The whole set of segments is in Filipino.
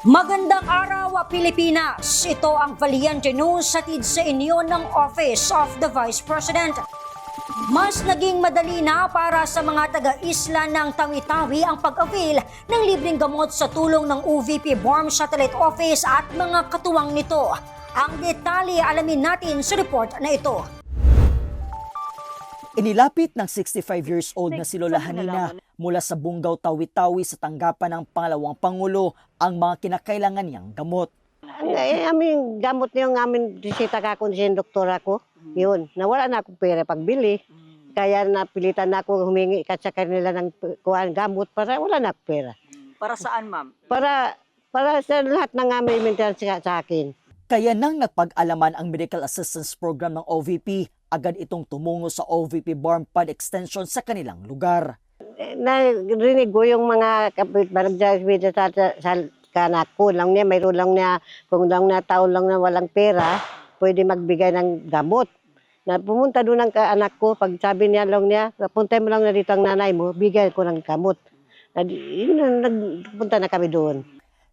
Magandang araw, Pilipinas! Ito ang Valiente News hatid sa inyo ng Office of the Vice President. Mas naging madali na para sa mga taga-isla ng Tawi-Tawi ang pag-avail ng libreng gamot sa tulong ng OVP BARM Satellite Office at mga katuwang nito. Ang detalye alamin natin sa report na ito. Inilapit ng 65 years old na si Lola Hanina mula sa Bungaw, Tawi-Tawi sa tanggapan ng pangalawang Pangulo ang mga kinakailangan niyang gamot. Aming gamot yung amin bisita ka kung sin doktor ako. Yun, nawala na akong pera pagbili. Kaya napilitan na ako humingi ka sa kanila ng gamot para wala na akong pera. Para saan, ma'am? Para sa lahat ng aming maintenance sa akin. Kaya nang nagpag-alaman ang Medical Assistance Program ng OVP, agad itong tumungo sa OVP BARM PAD Extension sa kanilang lugar. Narinig ko yung mga kapitbahay sa kanak ko lang niya, mayroon lang niya, kung lang na taon lang na walang pera, pwede magbigay ng gamot. Na pumunta doon ang anak ko, pag sabi niya lang niya, punta mo lang na dito ang nanay mo, bigay ko ng gamot. Nagpunta na kami doon.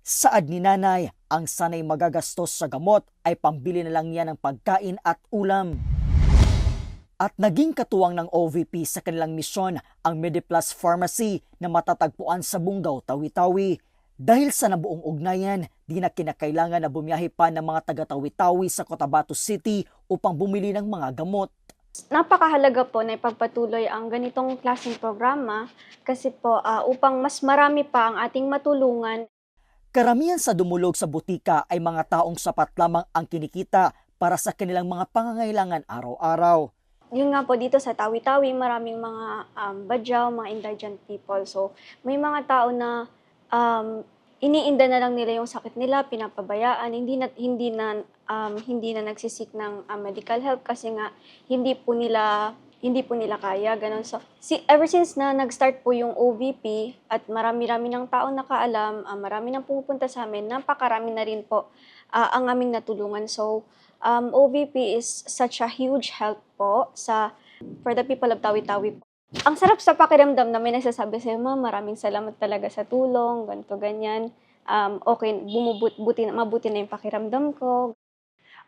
Saad ni nanay, ang sanay magagastos sa gamot ay pambili na lang niya ng pagkain at ulam. At naging katuwang ng OVP sa kanilang misyon ang Mediplus Pharmacy na matatagpuan sa Bungaw, Tawi-Tawi. Dahil sa nabuong ugnayan, di na kinakailangan na bumiyahe pa ng mga taga-Tawi-Tawi sa Cotabato City upang bumili ng mga gamot. Napakahalaga po na ipagpatuloy ang ganitong klaseng programa kasi po upang mas marami pa ang ating matulungan. Karamihan sa dumulog sa butika ay mga taong sapat lamang ang kinikita para sa kanilang mga pangangailangan araw-araw. Yun nga po dito sa Tawi-Tawi, maraming mga badyaw, mga indigent people. So may mga tao na iniinda na lang nila yung sakit nila, pinapabayaan, hindi na nagsisik ng medical help kasi nga hindi po nila kaya ganun. So ever since na nag-start po yung OVP at marami-rami ng tao nakaalam, marami nang pumupunta sa amin, napakarami na rin po ang aming natulungan. So OVP is such a huge help po for the people of Tawi-Tawi po. Ang sarap sa pakiramdam na may nagsasabi sa'yo, "Ma'am, maraming salamat talaga sa tulong, ganito, ganyan. Okay, mabuti na yung pakiramdam ko."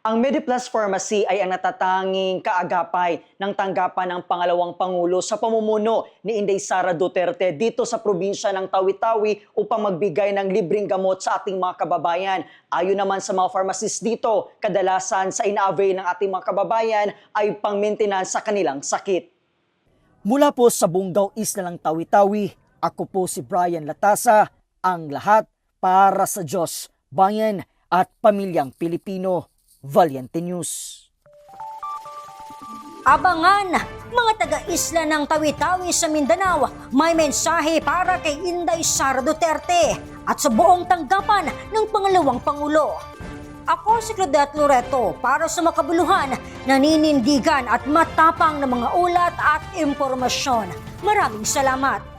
Ang Mediplus Pharmacy ay ang natatanging kaagapay ng tanggapan ng pangalawang Pangulo sa pamumuno ni Inday Sara Duterte dito sa probinsya ng Tawi-Tawi upang magbigay ng libreng gamot sa ating mga kababayan. Ayon naman sa mga pharmacists dito, kadalasan sa ina-avail ng ating mga kababayan ay pang-maintenance sa kanilang sakit. Mula po sa Bungaw, Isla ng Tawi-Tawi, ako po si Brian Latasa, ang lahat para sa Diyos, bayan at pamilyang Pilipino. Valiente News. Abangan, mga taga-isla ng Tawi-Tawi sa Mindanao, may mensahe para kay Inday Sara Duterte at sa buong tanggapan ng pangalawang Pangulo. Ako si Claudette Loreto para sa makabuluhan, naninindigan at matapang na mga ulat at impormasyon. Maraming salamat.